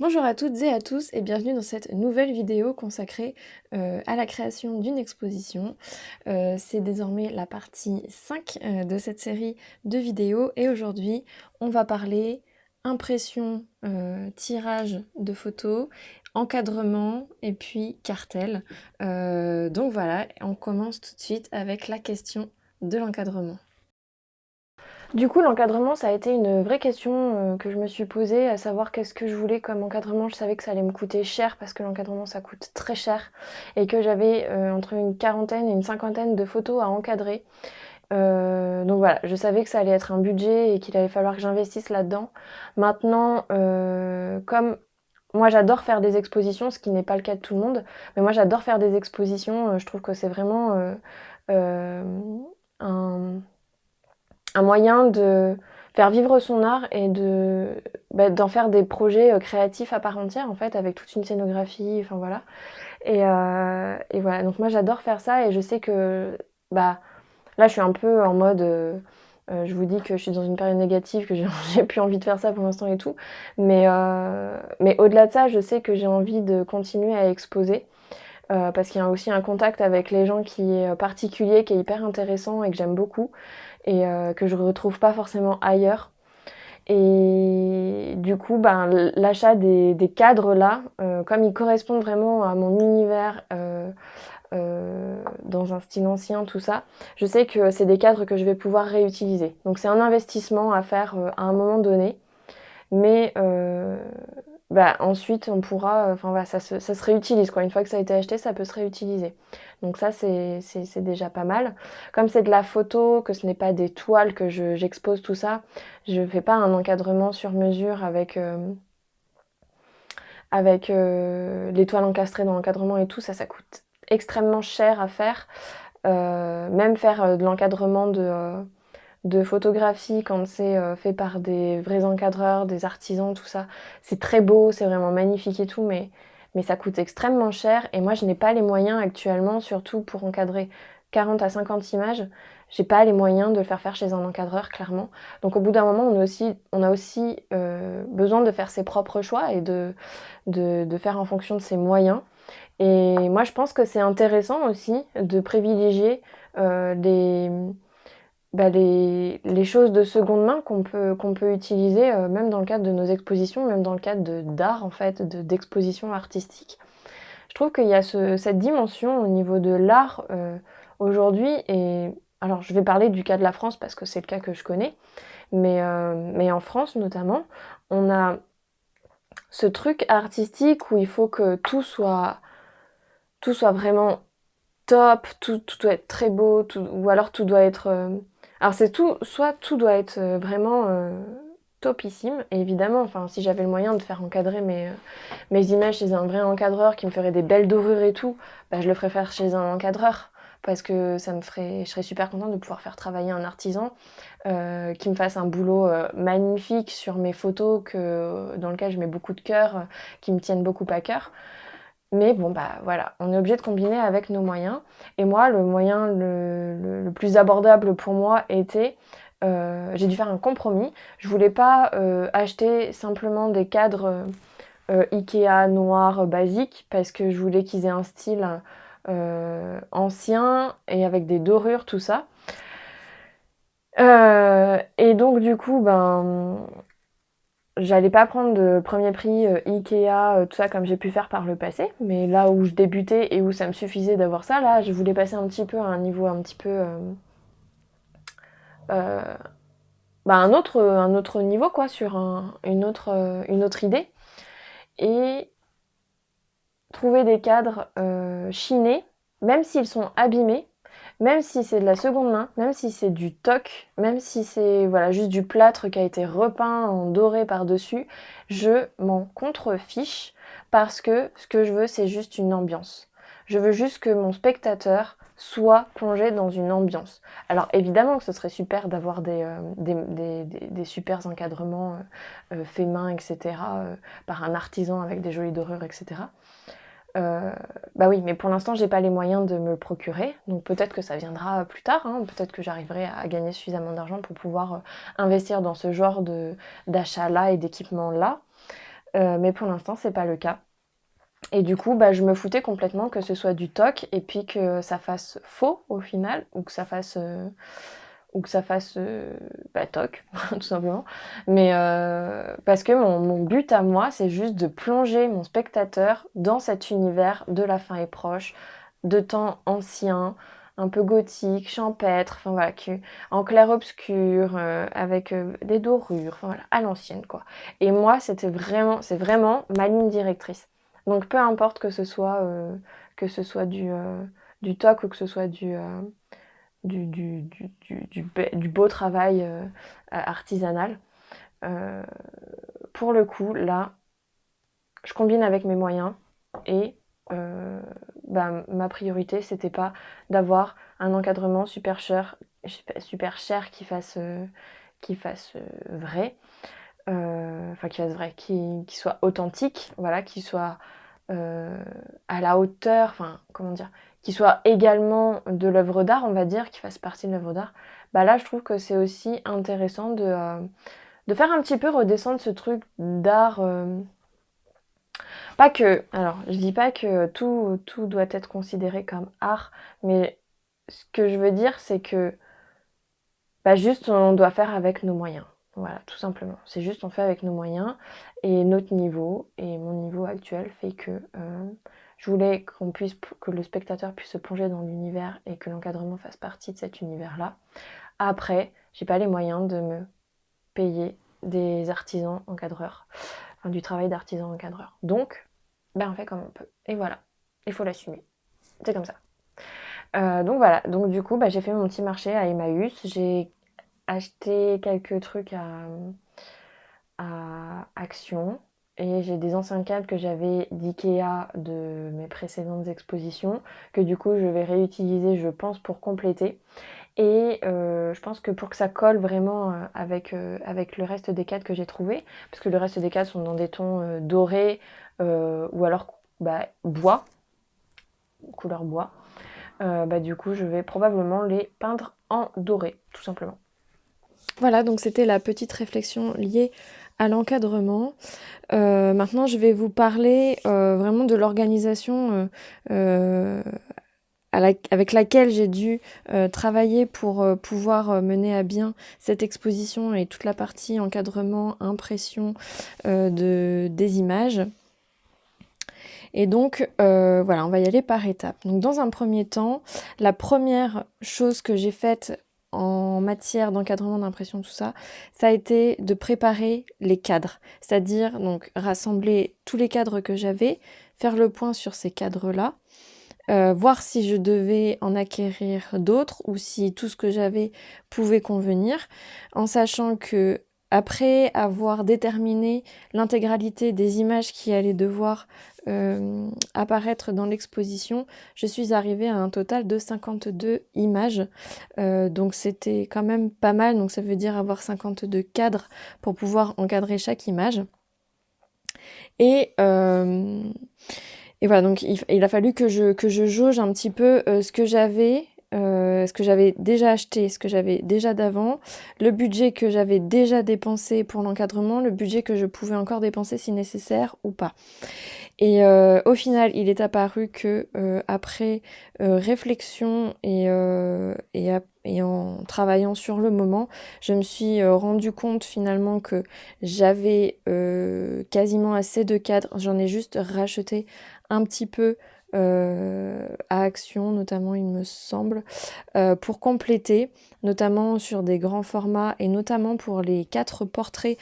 Bonjour à toutes et à tous et bienvenue dans cette nouvelle vidéo consacrée à la création d'une exposition. C'est désormais la partie 5 de cette série de vidéos et aujourd'hui on va parler impression, tirage de photos, encadrement et puis cartel. Donc voilà, on commence tout de suite avec la question de l'encadrement. Du coup, l'encadrement, ça a été une vraie question que je me suis posée, à savoir qu'est-ce que je voulais comme encadrement. Je savais que ça allait me coûter cher parce que l'encadrement, ça coûte très cher et que j'avais entre une quarantaine et une cinquantaine de photos à encadrer. Donc voilà, je savais que ça allait être un budget et qu'il allait falloir que j'investisse là-dedans. Maintenant, comme moi j'adore faire des expositions, ce qui n'est pas le cas de tout le monde, mais moi j'adore faire des expositions, je trouve que c'est vraiment euh, un un moyen de faire vivre son art et d'en faire des projets créatifs à part entière en fait avec toute une scénographie, enfin voilà. Et voilà, donc moi j'adore faire ça et je sais que bah là je suis un peu en mode je vous dis que je suis dans une période négative, que j'ai plus envie de faire ça pour l'instant et tout, mais au-delà de ça, je sais que j'ai envie de continuer à exposer. Parce qu'il y a aussi un contact avec les gens qui est particulier, qui est hyper intéressant et que j'aime beaucoup et que je retrouve pas forcément ailleurs. Et du coup, ben, l'achat des cadres là, comme ils correspondent vraiment à mon univers dans un style ancien, tout ça, je sais que c'est des cadres que je vais pouvoir réutiliser. Donc c'est un investissement à faire à un moment donné, mais bah, ensuite on pourra, enfin voilà, ça se réutilise quoi. Une fois que ça a été acheté, ça peut se réutiliser. Donc ça c'est déjà pas mal. Comme c'est de la photo, que ce n'est pas des toiles que j'expose tout ça, je fais pas un encadrement sur mesure avec les toiles encastrées dans l'encadrement et tout, ça coûte extrêmement cher à faire. Même faire de l'encadrement de photographie quand c'est fait par des vrais encadreurs, des artisans, tout ça. C'est très beau, c'est vraiment magnifique et tout, mais ça coûte extrêmement cher et moi je n'ai pas les moyens actuellement, surtout pour encadrer 40 à 50 images, j'ai pas les moyens de le faire chez un encadreur, clairement. Donc au bout d'un moment, on a aussi besoin de faire ses propres choix et de faire en fonction de ses moyens. Et moi je pense que c'est intéressant aussi de privilégier les les choses de seconde main qu'on peut utiliser même dans le cadre de nos expositions, même dans le cadre d'art en fait, d'expositions artistiques. Je trouve qu'il y a cette dimension au niveau de l'art aujourd'hui. Et alors je vais parler du cas de la France parce que c'est le cas que je connais, mais en France notamment, on a ce truc artistique où il faut que tout soit vraiment top, tout doit être très beau, ou alors tout doit être... alors c'est tout, soit tout doit être vraiment topissime, et évidemment, enfin, si j'avais le moyen de faire encadrer mes images chez un vrai encadreur qui me ferait des belles dorures et tout, bah, je le ferais faire chez un encadreur, parce que je serais super contente de pouvoir faire travailler un artisan qui me fasse un boulot magnifique sur mes photos dans lequel je mets beaucoup de cœur, qui me tiennent beaucoup à cœur. Mais bon, bah voilà, on est obligé de combiner avec nos moyens. Et moi, le moyen le plus abordable pour moi était, j'ai dû faire un compromis. Je voulais pas acheter simplement des cadres Ikea noirs basiques parce que je voulais qu'ils aient un style ancien et avec des dorures, tout ça. Et donc du coup, ben j'allais pas prendre de premier prix Ikea, tout ça comme j'ai pu faire par le passé, mais là où je débutais et où ça me suffisait d'avoir ça, là je voulais passer un petit peu à un niveau un petit peu euh, bah un autre niveau quoi, sur une autre idée. Et trouver des cadres chinés, même s'ils sont abîmés, même si c'est de la seconde main, même si c'est du toc, même si c'est voilà, juste du plâtre qui a été repeint en doré par-dessus, je m'en contrefiche parce que ce que je veux, c'est juste une ambiance. Je veux juste que mon spectateur soit plongé dans une ambiance. Alors évidemment que ce serait super d'avoir des super encadrements faits main, etc., par un artisan avec des jolies dorures, etc. Bah oui, mais pour l'instant, j'ai pas les moyens de me le procurer, donc peut-être que ça viendra plus tard, hein. Peut-être que j'arriverai à gagner suffisamment d'argent pour pouvoir investir dans ce genre d'achat-là et d'équipement-là. mais pour l'instant c'est pas le cas. Et du coup, bah, je me foutais complètement que ce soit du toc et puis que ça fasse faux au final, ou que ça fasse, bah, toc, tout simplement. Mais parce que mon but à moi, c'est juste de plonger mon spectateur dans cet univers de La fin est proche, de temps anciens, un peu gothique, champêtre, enfin voilà, en clair-obscur, avec des dorures, enfin voilà, à l'ancienne quoi. Et moi, c'est vraiment ma ligne directrice. Donc peu importe que ce soit du toc ou que ce soit du beau travail artisanal. Euh, pour le coup, là, je combine avec mes moyens et bah, ma priorité, c'était pas d'avoir un encadrement super cher qui fasse vrai, enfin qui fasse vrai, qui soit authentique, voilà, qui soit à la hauteur, enfin comment dire, qui soit également de l'œuvre d'art, on va dire, qui fasse partie de l'œuvre d'art. Bah là, je trouve que c'est aussi intéressant de faire un petit peu redescendre ce truc d'art. Pas que, alors je dis pas que tout doit être considéré comme art, mais ce que je veux dire, c'est que bah juste on doit faire avec nos moyens. Voilà, tout simplement. C'est juste on fait avec nos moyens et notre niveau et mon niveau actuel fait que je voulais que le spectateur puisse se plonger dans l'univers et que l'encadrement fasse partie de cet univers-là. Après, j'ai pas les moyens de me payer des artisans encadreurs, enfin du travail d'artisan encadreur. Donc, ben on fait comme on peut. Et voilà, il faut l'assumer. C'est comme ça. Donc voilà, donc du coup, bah, j'ai fait mon petit marché à Emmaüs. J'ai acheté quelques trucs à Action. Et j'ai des anciens cadres que j'avais d'Ikea de mes précédentes expositions, que du coup je vais réutiliser, je pense, pour compléter. Et je pense que pour que ça colle vraiment avec le reste des cadres que j'ai trouvés, parce que le reste des cadres sont dans des tons dorés ou alors bah, bois, couleur bois, bah, du coup je vais probablement les peindre en doré, tout simplement. Voilà, donc c'était la petite réflexion liée à l'encadrement. Maintenant, je vais vous parler vraiment de l'organisation avec laquelle j'ai dû travailler pour pouvoir mener à bien cette exposition et toute la partie encadrement, impression des images. Et donc, voilà, on va y aller par étapes. Donc, dans un premier temps, la première chose que j'ai faite en matière d'encadrement, d'impression, tout ça, ça a été de préparer les cadres. C'est-à-dire, donc, rassembler tous les cadres que j'avais, faire le point sur ces cadres-là, voir si je devais en acquérir d'autres ou si tout ce que j'avais pouvait convenir, en sachant que après avoir déterminé l'intégralité des images qui allaient devoir apparaître dans l'exposition, je suis arrivée à un total de 52 images. Donc c'était quand même pas mal, donc ça veut dire avoir 52 cadres pour pouvoir encadrer chaque image. Et voilà, donc il a fallu que je jauge un petit peu ce que j'avais déjà acheté, ce que j'avais déjà d'avant, le budget que j'avais déjà dépensé pour l'encadrement, le budget que je pouvais encore dépenser si nécessaire ou pas. Et au final, il est apparu que après réflexion et en travaillant sur le moment, je me suis rendu compte finalement que j'avais quasiment assez de cadres. J'en ai juste racheté un petit peu à Action, notamment, il me semble, pour compléter, notamment sur des grands formats et notamment pour les 4 portraits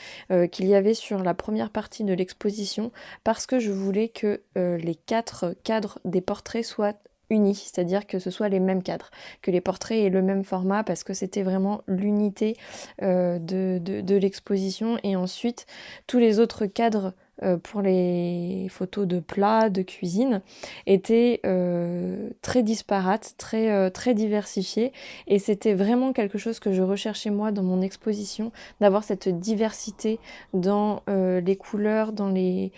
qu'il y avait sur la première partie de l'exposition, parce que je voulais que les 4 cadres des portraits soient unis, c'est-à-dire que ce soit les mêmes cadres, que les portraits aient le même format, parce que c'était vraiment l'unité de l'exposition. Et ensuite, tous les autres cadres pour les photos de plats, de cuisine, étaient très disparates, très diversifiés. Et c'était vraiment quelque chose que je recherchais moi dans mon exposition, d'avoir cette diversité dans les couleurs, dans les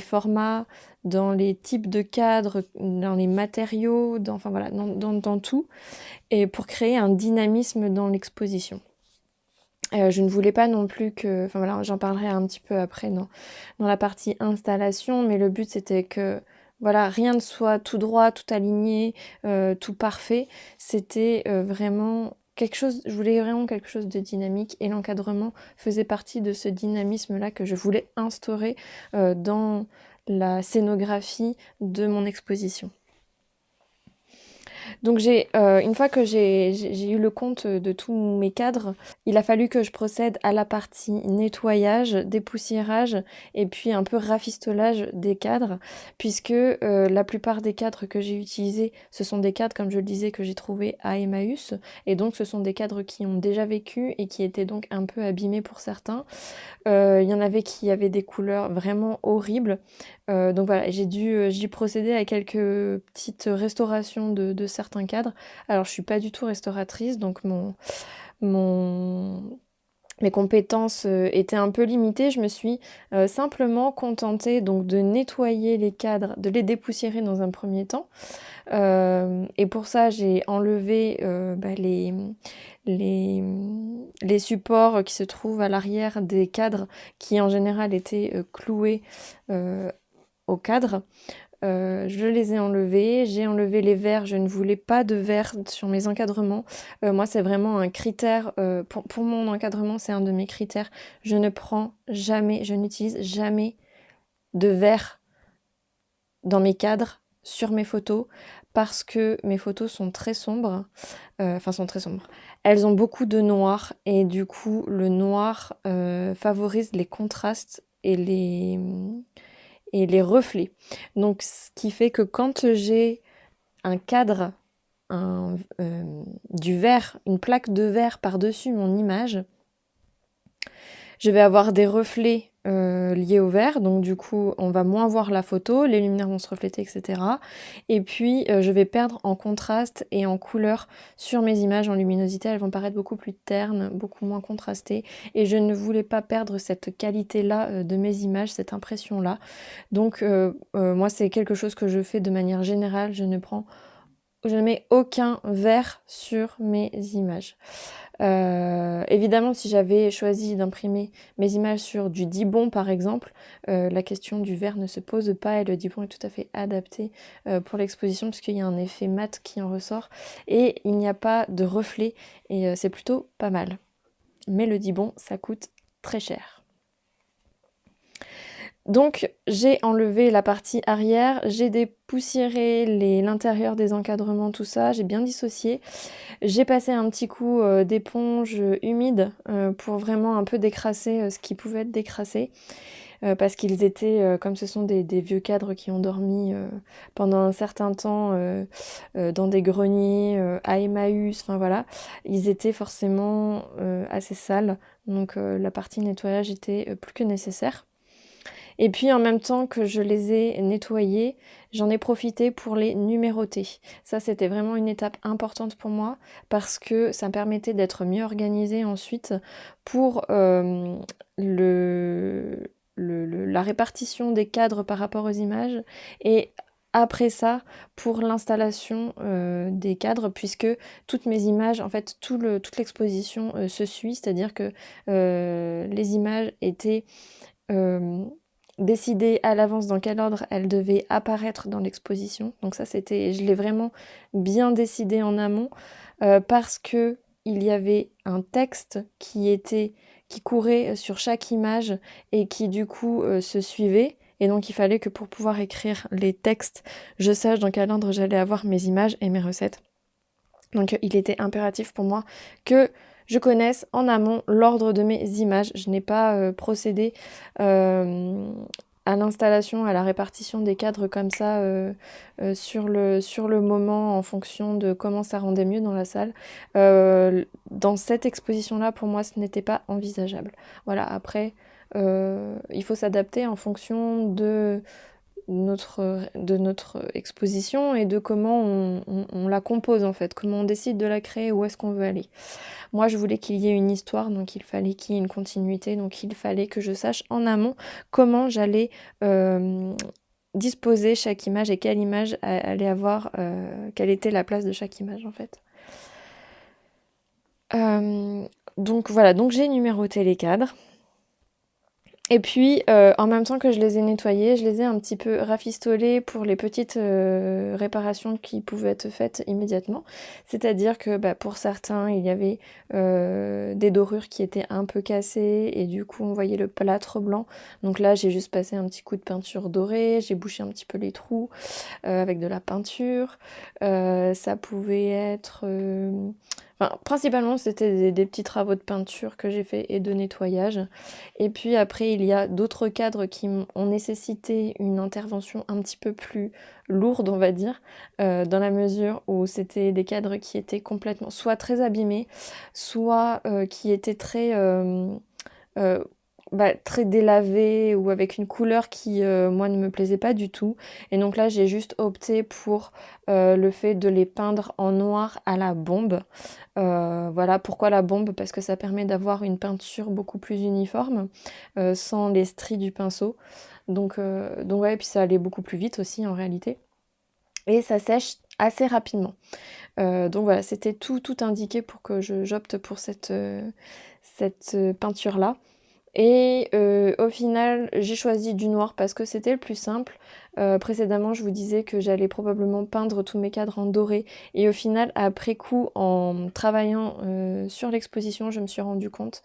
formats, dans les types de cadres, dans les matériaux, enfin voilà, dans tout, et pour créer un dynamisme dans l'exposition. Je ne voulais pas non plus que enfin voilà, j'en parlerai un petit peu après dans la partie installation, mais le but c'était que, voilà, rien ne soit tout droit, tout aligné, tout parfait. C'était, vraiment quelque chose je voulais vraiment quelque chose de dynamique et l'encadrement faisait partie de ce dynamisme-là que je voulais instaurer, dans la scénographie de mon exposition. Donc une fois que j'ai eu le compte de tous mes cadres, il a fallu que je procède à la partie nettoyage, dépoussiérage et puis un peu rafistolage des cadres puisque, la plupart des cadres que j'ai utilisés, ce sont des cadres, comme je le disais, que j'ai trouvés à Emmaüs et donc ce sont des cadres qui ont déjà vécu et qui étaient donc un peu abîmés pour certains. Il y en avait qui avaient des couleurs vraiment horribles. Donc voilà, j'ai procédé à quelques petites restaurations de certains cadres. Alors je suis pas du tout restauratrice, donc mon mes compétences, étaient un peu limitées. Je me suis, simplement contentée donc de nettoyer les cadres, de les dépoussiérer dans un premier temps. Et pour ça, j'ai enlevé, les, les supports qui se trouvent à l'arrière des cadres qui en général étaient, cloués, au cadre. Je les ai enlevés, j'ai enlevé les verres, je ne voulais pas de verres sur mes encadrements. Moi, c'est vraiment un critère, pour mon encadrement, c'est un de mes critères. Je n'utilise jamais de verres dans mes cadres, sur mes photos, parce que mes photos sont très sombres, sont très sombres. Elles ont beaucoup de noir et du coup, le noir, favorise les contrastes et les reflets. Donc ce qui fait que quand j'ai un cadre, du verre, une plaque de verre par-dessus mon image, je vais avoir des reflets liés au verre, donc du coup on va moins voir la photo, les lumières vont se refléter, etc. Et puis je vais perdre en contraste et en couleur sur mes images, en luminosité, elles vont paraître beaucoup plus ternes, beaucoup moins contrastées, et je ne voulais pas perdre cette qualité-là de mes images, cette impression-là. Donc moi c'est quelque chose que je fais de manière générale, je ne mets aucun verre sur mes images. Évidemment, si j'avais choisi d'imprimer mes images sur du Dibond par exemple, la question du verre ne se pose pas et le Dibond est tout à fait adapté pour l'exposition puisqu'il y a un effet mat qui en ressort et il n'y a pas de reflet et c'est plutôt pas mal. Mais le Dibond, ça coûte très cher. Donc j'ai enlevé la partie arrière, j'ai dépoussiéré l'intérieur des encadrements, tout ça, j'ai bien dissocié. J'ai passé un petit coup d'éponge humide pour vraiment un peu décrasser ce qui pouvait être décrassé. Parce qu'ils étaient, comme ce sont des vieux cadres qui ont dormi pendant un certain temps dans des greniers, à Emmaüs, enfin voilà, ils étaient forcément assez sales. Donc la partie nettoyage était plus que nécessaire. Et puis en même temps que je les ai nettoyés, j'en ai profité pour les numéroter. Ça, c'était vraiment une étape importante pour moi parce que ça me permettait d'être mieux organisée ensuite pour la répartition des cadres par rapport aux images et après ça, pour l'installation des cadres, puisque toutes mes images, en fait, toute l'exposition se suit, c'est-à-dire que les images étaient décider à l'avance dans quel ordre elle devait apparaître dans l'exposition. Donc ça, je l'ai vraiment bien décidé en amont parce que il y avait un texte qui courait sur chaque image et qui du coup se suivait. Et donc il fallait que pour pouvoir écrire les textes, je sache dans quel ordre j'allais avoir mes images et mes recettes. Donc il était impératif pour moi que je connaisse en amont l'ordre de mes images. Je n'ai pas procédé à l'installation, à la répartition des cadres comme ça sur le moment en fonction de comment ça rendait mieux dans la salle. Dans cette exposition-là, pour moi, ce n'était pas envisageable. Voilà, après, il faut s'adapter en fonction de notre exposition et de comment on la compose en fait, comment on décide de la créer, où est-ce qu'on veut aller. Moi je voulais qu'il y ait une histoire, donc il fallait qu'il y ait une continuité, donc il fallait que je sache en amont comment j'allais disposer chaque image et quelle image allait avoir, quelle était la place de chaque image en fait. Donc voilà, donc j'ai numéroté les cadres. Et puis, en même temps que je les ai nettoyés, je les ai un petit peu rafistolés pour les petites, réparations qui pouvaient être faites immédiatement. C'est-à-dire que, bah, pour certains, il y avait, des dorures qui étaient un peu cassées et du coup, on voyait le plâtre blanc. Donc là, j'ai juste passé un petit coup de peinture dorée, j'ai bouché un petit peu les trous, avec de la peinture. Ça pouvait être, enfin, principalement, c'était des petits travaux de peinture que j'ai fait et de nettoyage. Et puis après, il y a d'autres cadres qui ont nécessité une intervention un petit peu plus lourde, on va dire, dans la mesure où c'était des cadres qui étaient complètement soit très abîmés, soit qui étaient très, euh, bah, très délavés ou avec une couleur qui, moi, ne me plaisait pas du tout. Et donc là, j'ai juste opté pour le fait de les peindre en noir à la bombe. Voilà, pourquoi la bombe? Parce que ça permet d'avoir une peinture beaucoup plus uniforme, sans les stries du pinceau. Donc ouais, et puis ça allait beaucoup plus vite aussi en réalité. Et ça sèche assez rapidement. Donc voilà, c'était tout indiqué pour que j'opte pour cette peinture-là. Et au final, j'ai choisi du noir parce que c'était le plus simple. Précédemment, je vous disais que j'allais probablement peindre tous mes cadres en doré. Et au final, après coup, en travaillant sur l'exposition, je me suis rendu compte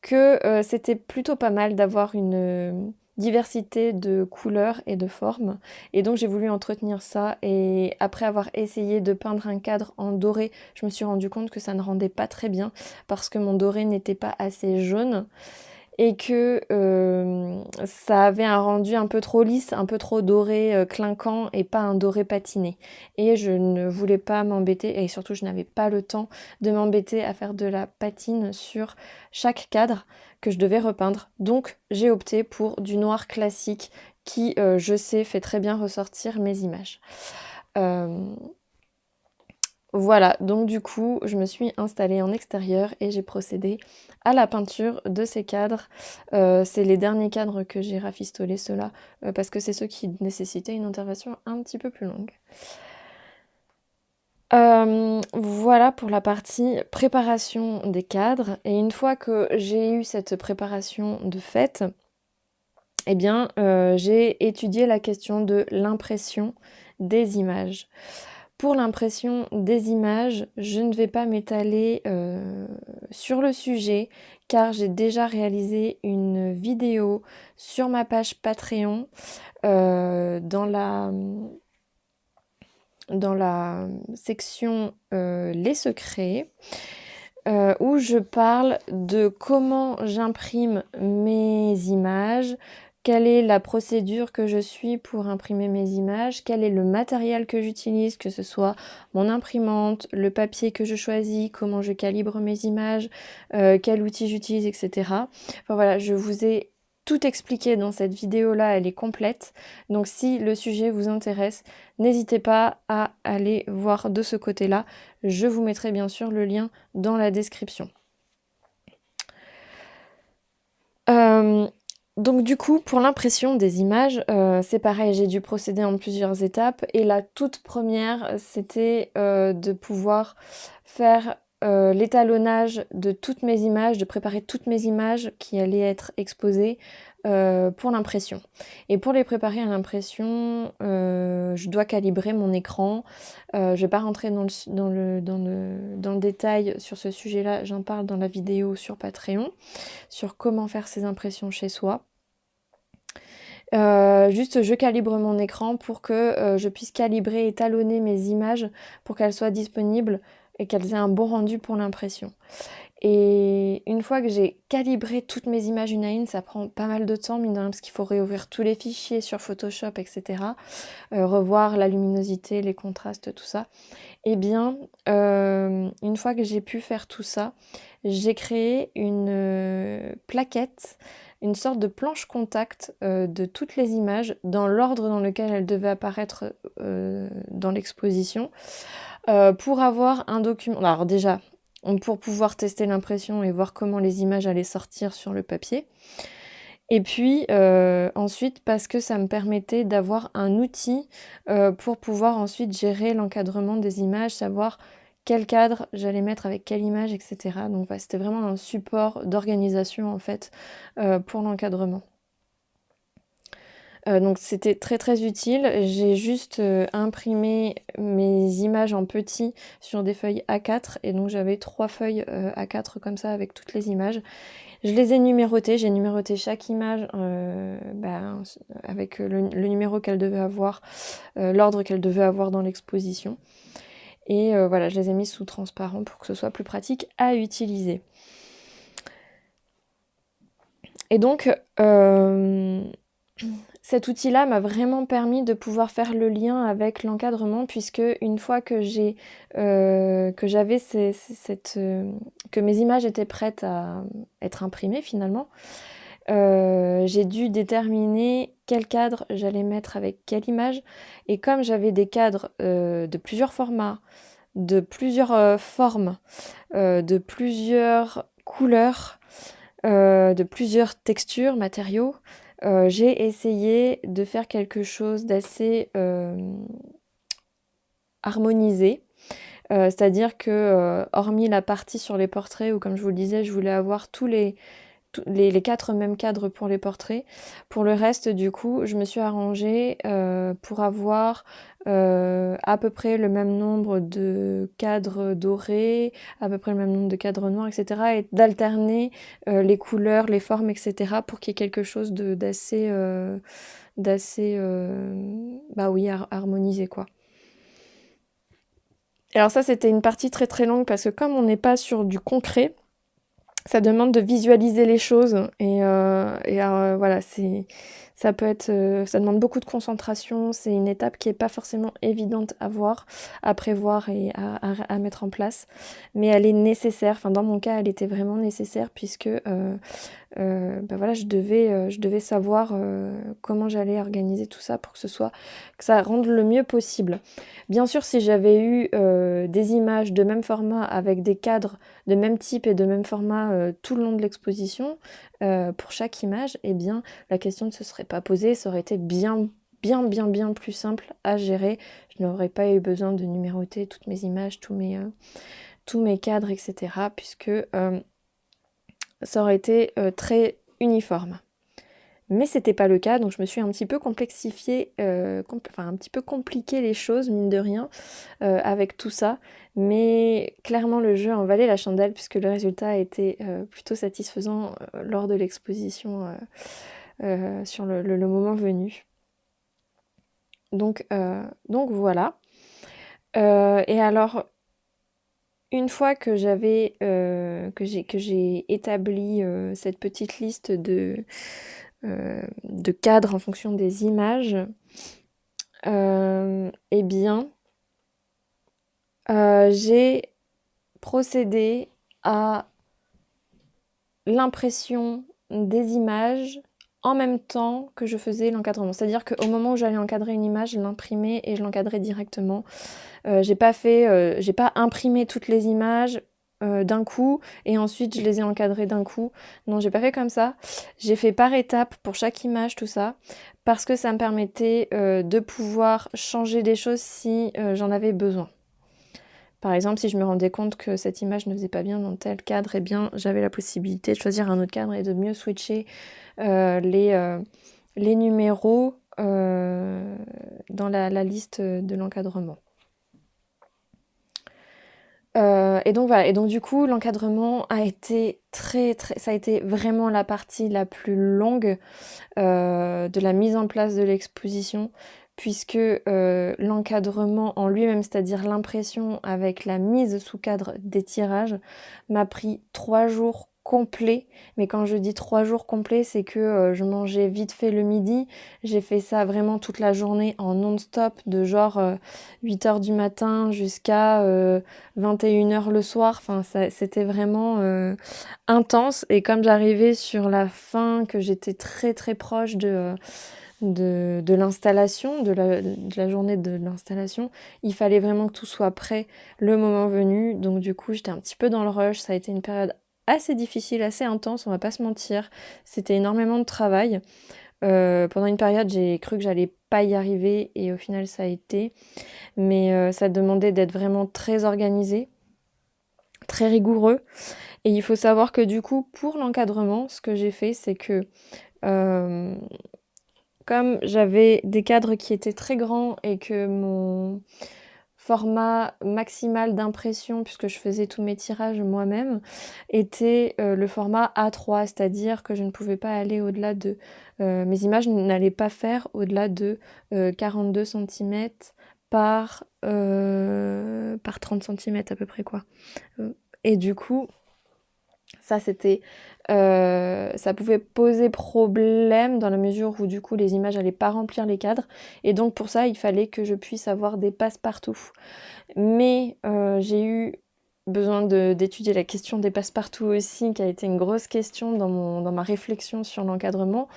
que c'était plutôt pas mal d'avoir une diversité de couleurs et de formes. Et donc j'ai voulu entretenir ça. Et après avoir essayé de peindre un cadre en doré, je me suis rendu compte que ça ne rendait pas très bien parce que mon doré n'était pas assez jaune et que ça avait un rendu un peu trop lisse, un peu trop doré, clinquant et pas un doré patiné. Et je ne voulais pas m'embêter, et surtout je n'avais pas le temps de m'embêter à faire de la patine sur chaque cadre que je devais repeindre. Donc j'ai opté pour du noir classique qui, je sais, fait très bien ressortir mes images. Voilà, donc du coup, je me suis installée en extérieur et j'ai procédé à la peinture de ces cadres. C'est les derniers cadres que j'ai rafistolés, ceux-là, parce que c'est ceux qui nécessitaient une intervention un petit peu plus longue. Voilà pour la partie préparation des cadres. Et une fois que j'ai eu cette préparation de fait, eh bien, j'ai étudié la question de l'impression des images. Pour l'impression des images, je ne vais pas m'étaler sur le sujet car j'ai déjà réalisé une vidéo sur ma page Patreon dans la section les secrets où je parle de comment j'imprime mes images, quelle est la procédure que je suis pour imprimer mes images, quel est le matériel que j'utilise, que ce soit mon imprimante, le papier que je choisis, comment je calibre mes images, quel outil j'utilise, etc. Enfin voilà, je vous ai tout expliqué dans cette vidéo-là, elle est complète. Donc si le sujet vous intéresse, n'hésitez pas à aller voir de ce côté-là. Je vous mettrai bien sûr le lien dans la description. Donc du coup, pour l'impression des images, c'est pareil, j'ai dû procéder en plusieurs étapes. Et la toute première, c'était de pouvoir faire l'étalonnage de toutes mes images, de préparer toutes mes images qui allaient être exposées pour l'impression. Et pour les préparer à l'impression, je dois calibrer mon écran. Je ne vais pas rentrer dans le détail sur ce sujet-là, j'en parle dans la vidéo sur Patreon, sur comment faire ses impressions chez soi. Juste je calibre mon écran pour que je puisse calibrer et talonner mes images pour qu'elles soient disponibles et qu'elles aient un bon rendu pour l'impression. Et une fois que j'ai calibré toutes mes images une à une, ça prend pas mal de temps, mine de rien, parce qu'il faut réouvrir tous les fichiers sur Photoshop, etc. Revoir la luminosité, les contrastes, tout ça. Eh bien, une fois que j'ai pu faire tout ça, j'ai créé une plaquette, une sorte de planche contact de toutes les images dans l'ordre dans lequel elles devaient apparaître dans l'exposition pour avoir un document. Alors déjà, pour pouvoir tester l'impression et voir comment les images allaient sortir sur le papier. Et puis ensuite, parce que ça me permettait d'avoir un outil pour pouvoir ensuite gérer l'encadrement des images, savoir quel cadre j'allais mettre avec quelle image, etc. Donc voilà, c'était vraiment un support d'organisation en fait pour l'encadrement. Donc c'était très très utile. J'ai juste imprimé mes images en petit sur des feuilles A4 et donc j'avais 3 feuilles A4 comme ça avec toutes les images. Je les ai numérotées, j'ai numéroté chaque image avec le numéro qu'elle devait avoir, l'ordre qu'elle devait avoir dans l'exposition. Et voilà, je les ai mises sous transparent pour que ce soit plus pratique à utiliser. Et donc, cet outil-là m'a vraiment permis de pouvoir faire le lien avec l'encadrement, puisque une fois que j'avais que mes images étaient prêtes à être imprimées finalement, j'ai dû déterminer quel cadre j'allais mettre avec quelle image. Et comme j'avais des cadres de plusieurs formats, de plusieurs formes, de plusieurs couleurs, de plusieurs textures, matériaux, j'ai essayé de faire quelque chose d'assez harmonisé. C'est-à-dire que, hormis la partie sur les portraits, où comme je vous le disais, je voulais avoir tous les 4 mêmes cadres pour les portraits. Pour le reste, du coup, je me suis arrangée pour avoir à peu près le même nombre de cadres dorés, à peu près le même nombre de cadres noirs, etc. Et d'alterner les couleurs, les formes, etc. pour qu'il y ait quelque chose d'assez harmonisé, quoi. Et alors ça, c'était une partie très très longue parce que comme on n'est pas sur du concret, ça demande de visualiser les choses et voilà, ça demande beaucoup de concentration. C'est une étape qui est pas forcément évidente à prévoir et à mettre en place, mais elle est nécessaire. Enfin, dans mon cas, elle était vraiment nécessaire puisque voilà, je devais savoir comment j'allais organiser tout ça pour que ça rende le mieux possible. Bien sûr, si j'avais eu des images de même format avec des cadres de même type et de même format tout le long de l'exposition, pour chaque image, eh bien, la question ne se serait pas posée, ça aurait été bien plus simple à gérer. Je n'aurais pas eu besoin de numéroter toutes mes images, tous mes cadres, etc. puisque ça aurait été très uniforme. Mais c'était pas le cas, donc je me suis un petit peu un petit peu compliqué les choses, mine de rien, avec tout ça. Mais clairement, le jeu en valait la chandelle, puisque le résultat a été plutôt satisfaisant lors de l'exposition sur le moment venu. Donc voilà. Et alors, une fois que j'ai établi cette petite liste de cadres en fonction des images, eh bien, j'ai procédé à l'impression des images en même temps que je faisais l'encadrement. C'est-à-dire qu'au moment où j'allais encadrer une image, je l'imprimais et je l'encadrais directement. J'ai pas imprimé toutes les images d'un coup et ensuite je les ai encadrées d'un coup. Non, j'ai pas fait comme ça. J'ai fait par étapes pour chaque image, tout ça, parce que ça me permettait de pouvoir changer des choses si j'en avais besoin. Par exemple, si je me rendais compte que cette image ne faisait pas bien dans tel cadre, eh bien, j'avais la possibilité de choisir un autre cadre et de mieux switcher les numéros dans la liste de l'encadrement. Et donc voilà, et donc du coup l'encadrement a été ça a été vraiment la partie la plus longue de la mise en place de l'exposition, puisque l'encadrement en lui-même, c'est-à-dire l'impression avec la mise sous cadre des tirages, m'a pris 3 jours complets. Mais quand je dis 3 jours complets, c'est que je mangeais vite fait le midi. J'ai fait ça vraiment toute la journée en non-stop, de genre 8h du matin jusqu'à 21h le soir. Enfin, c'était vraiment intense. Et comme j'arrivais sur la fin, que j'étais très très proche de l'installation, de la journée de l'installation, il fallait vraiment que tout soit prêt le moment venu. Donc du coup, j'étais un petit peu dans le rush. Ça a été une période assez difficile, assez intense, on va pas se mentir. C'était énormément de travail. Pendant une période, j'ai cru que j'allais pas y arriver et au final ça a été. Mais ça demandait d'être vraiment très organisé, très rigoureux. Et il faut savoir que du coup, pour l'encadrement, ce que j'ai fait, c'est que euh, comme j'avais des cadres qui étaient très grands et que mon format maximal d'impression, puisque je faisais tous mes tirages moi-même, était le format A3, c'est-à-dire que je ne pouvais pas aller au-delà de... mes images n'allaient pas faire au-delà de 42 cm par 30 cm à peu près, quoi. Et du coup, ça, ça pouvait poser problème dans la mesure où du coup les images n'allaient pas remplir les cadres. Et donc pour ça, il fallait que je puisse avoir des passe-partout. Mais j'ai eu besoin d'étudier la question des passe-partout aussi, qui a été une grosse question dans ma réflexion sur l'encadrement.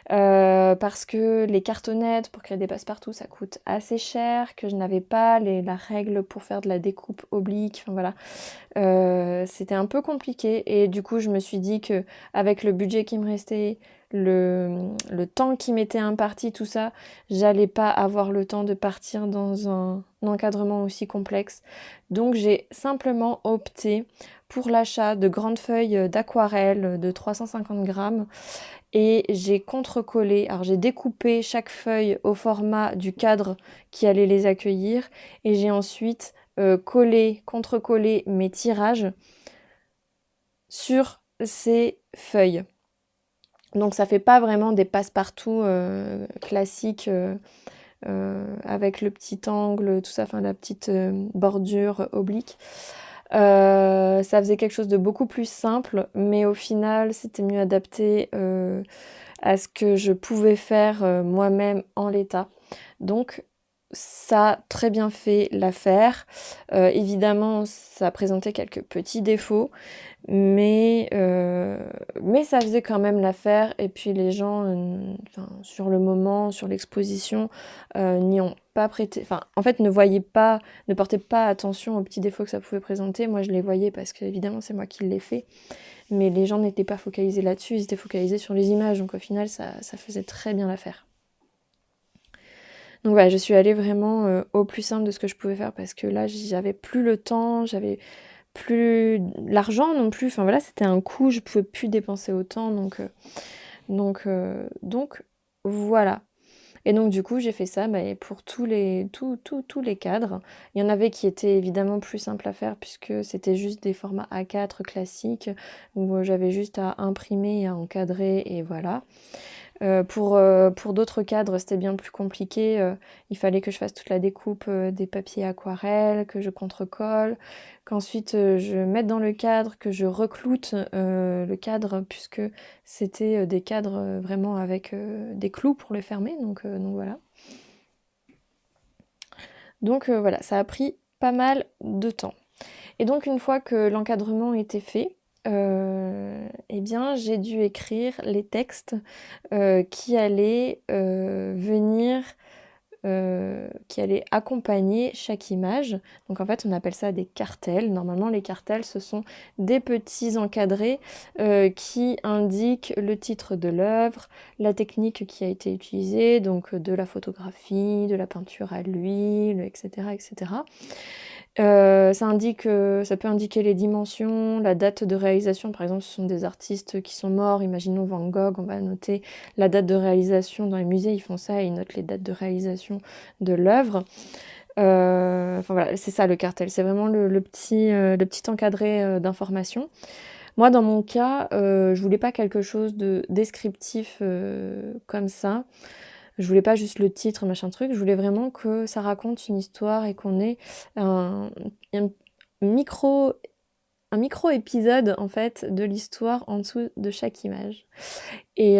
Parce que les cartonnettes pour créer des passe-partout ça coûte assez cher, que je n'avais pas la règle pour faire de la découpe oblique, enfin voilà. C'était un peu compliqué et du coup je me suis dit que avec le budget qui me restait, le temps qui m'était imparti, tout ça, j'allais pas avoir le temps de partir dans un encadrement aussi complexe. Donc j'ai simplement opté pour l'achat de grandes feuilles d'aquarelle de 350 grammes et j'ai contre-collé, alors j'ai découpé chaque feuille au format du cadre qui allait les accueillir et j'ai ensuite collé, contre-collé mes tirages sur ces feuilles. Donc ça fait pas vraiment des passe-partout classiques avec le petit angle, tout ça, enfin la petite bordure oblique. Ça faisait quelque chose de beaucoup plus simple, mais au final, c'était mieux adapté à ce que je pouvais faire moi-même en l'état. Donc, ça a très bien fait l'affaire. Évidemment, ça présentait quelques petits défauts, mais ça faisait quand même l'affaire. Et puis les gens, sur le moment, sur l'exposition, n'y ont pas prêté. Enfin, en fait, ne portaient pas attention aux petits défauts que ça pouvait présenter. Moi, je les voyais parce que évidemment, c'est moi qui l'ai fait. Mais les gens n'étaient pas focalisés là-dessus, ils étaient focalisés sur les images. Donc au final, ça faisait très bien l'affaire. Donc voilà, je suis allée vraiment au plus simple de ce que je pouvais faire parce que là, j'avais plus le temps, j'avais plus l'argent non plus. Enfin voilà, c'était un coût, je pouvais plus dépenser autant. Donc voilà. Et donc du coup, j'ai fait ça pour tous les cadres. Il y en avait qui étaient évidemment plus simples à faire puisque c'était juste des formats A4 classiques où j'avais juste à imprimer et à encadrer et voilà. Pour d'autres cadres, c'était bien plus compliqué. Il fallait que je fasse toute la découpe des papiers aquarelles, que je contre-colle, qu'ensuite je mette dans le cadre, que je recloute le cadre, puisque c'était des cadres vraiment avec des clous pour les fermer. Donc voilà. Donc voilà, ça a pris pas mal de temps. Et donc une fois que l'encadrement était fait, eh bien j'ai dû écrire les textes qui allaient venir, qui allaient accompagner chaque image. Donc en fait on appelle ça des cartels. Normalement les cartels ce sont des petits encadrés qui indiquent le titre de l'œuvre, la technique qui a été utilisée, donc de la photographie, de la peinture à l'huile, etc. etc. Ça peut indiquer les dimensions, la date de réalisation. Par exemple, ce sont des artistes qui sont morts. Imaginons Van Gogh, on va noter la date de réalisation. Dans les musées, ils font ça, ils notent les dates de réalisation de l'œuvre. Enfin voilà, c'est ça le cartel. C'est vraiment le petit encadré d'informations. Moi, dans mon cas, je voulais pas quelque chose de descriptif comme ça. Je voulais pas juste le titre, machin truc. Je voulais vraiment que ça raconte une histoire et qu'on ait un micro, un micro-épisode en fait de l'histoire en dessous de chaque image. Et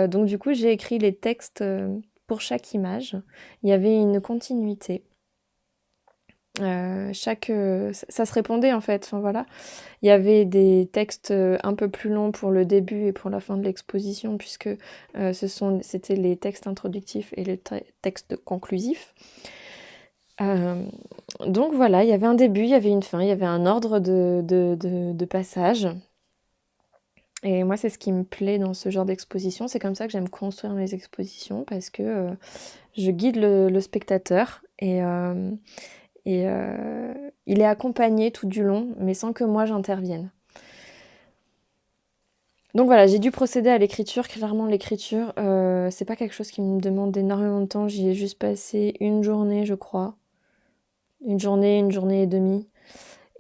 donc du coup, j'ai écrit les textes pour chaque image. Il y avait une continuité. Ça se répondait en fait. Enfin voilà. Il y avait des textes un peu plus longs pour le début et pour la fin de l'exposition, puisque c'était les textes introductifs et les textes conclusifs. Donc voilà, il y avait un début, il y avait une fin, il y avait un ordre de passage. Et moi, c'est ce qui me plaît dans ce genre d'exposition. C'est comme ça que j'aime construire mes expositions parce que je guide le spectateur et il est accompagné tout du long, mais sans que moi j'intervienne. Donc voilà, j'ai dû procéder à l'écriture. Clairement, l'écriture, c'est pas quelque chose qui me demande énormément de temps. J'y ai juste passé une journée, je crois. Une journée et demie.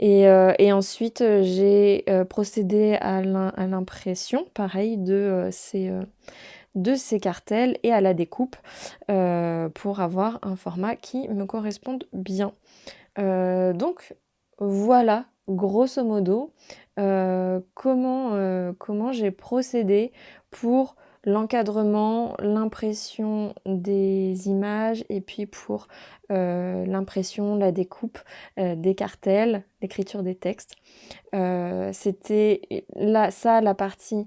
Et ensuite, j'ai procédé à l'impression, pareil, de ces cartels et à la découpe pour avoir un format qui me corresponde bien. Donc voilà, grosso modo, comment j'ai procédé pour l'encadrement, l'impression des images et puis pour l'impression, la découpe des cartels, l'écriture des textes. C'était là, ça, la partie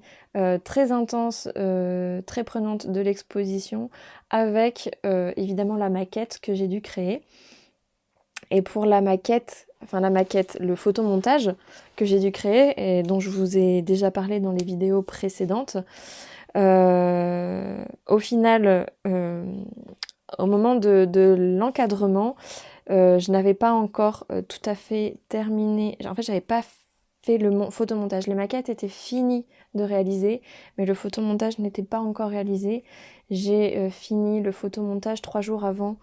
très intense, très prenante de l'exposition, avec évidemment la maquette que j'ai dû créer. Et pour la maquette, le photomontage que j'ai dû créer et dont je vous ai déjà parlé dans les vidéos précédentes, au final, au moment de l'encadrement, je n'avais pas encore tout à fait terminé. En fait, j'avais pas fait le photomontage. Les maquettes étaient finies de réaliser, mais le photomontage n'était pas encore réalisé. J'ai fini le photomontage 3 jours avant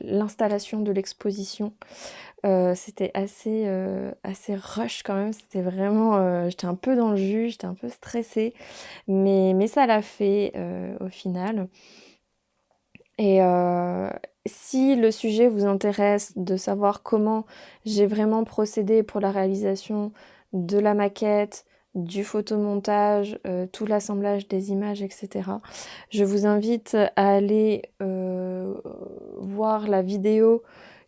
l'installation de l'exposition. C'était assez rush quand même. C'était vraiment, j'étais un peu dans le jus, j'étais un peu stressée, mais ça l'a fait au final. Et si le sujet vous intéresse de savoir comment j'ai vraiment procédé pour la réalisation de la maquette, du photomontage, tout l'assemblage des images, etc., je vous invite à aller voir la vidéo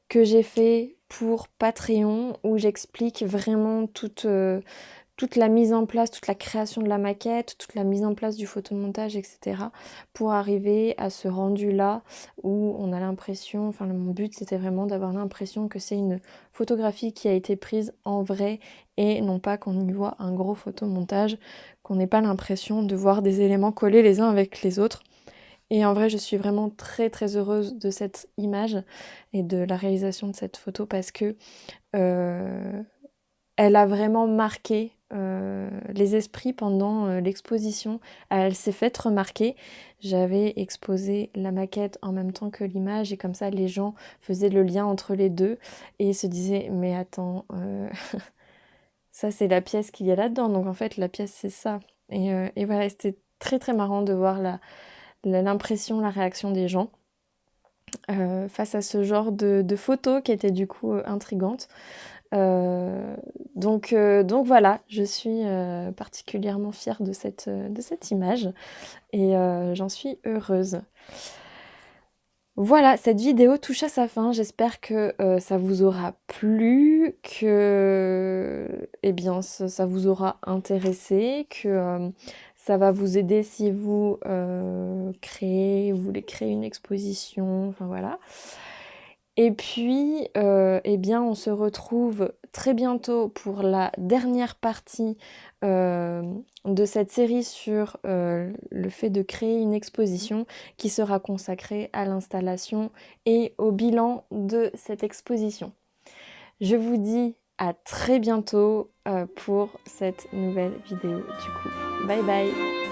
que j'ai fait pour Patreon où j'explique vraiment toute la mise en place, toute la création de la maquette, toute la mise en place du photomontage, etc. pour arriver à ce rendu-là où on a l'impression, enfin mon but c'était vraiment d'avoir l'impression que c'est une photographie qui a été prise en vrai et non pas qu'on y voit un gros photomontage, qu'on n'ait pas l'impression de voir des éléments collés les uns avec les autres. Et en vrai, je suis vraiment très très heureuse de cette image et de la réalisation de cette photo parce que elle a vraiment marqué les esprits pendant l'exposition. Elle s'est faite remarquer. J'avais exposé la maquette en même temps que l'image et comme ça les gens faisaient le lien entre les deux et se disaient mais attends, ça c'est la pièce qu'il y a là-dedans. Donc en fait la pièce c'est ça. Et voilà, c'était très très marrant de voir l'impression, la réaction des gens face à ce genre de photos qui étaient du coup intrigantes. Donc voilà, je suis particulièrement fière de cette image et j'en suis heureuse. Voilà, cette vidéo touche à sa fin. J'espère que ça vous aura plu, que eh bien, ça vous aura intéressé, que ça va vous aider si vous voulez créer une exposition, enfin voilà. Et puis, eh bien, on se retrouve très bientôt pour la dernière partie de cette série sur le fait de créer une exposition qui sera consacrée à l'installation et au bilan de cette exposition. Je vous dis à très bientôt pour cette nouvelle vidéo du coup. Bye bye!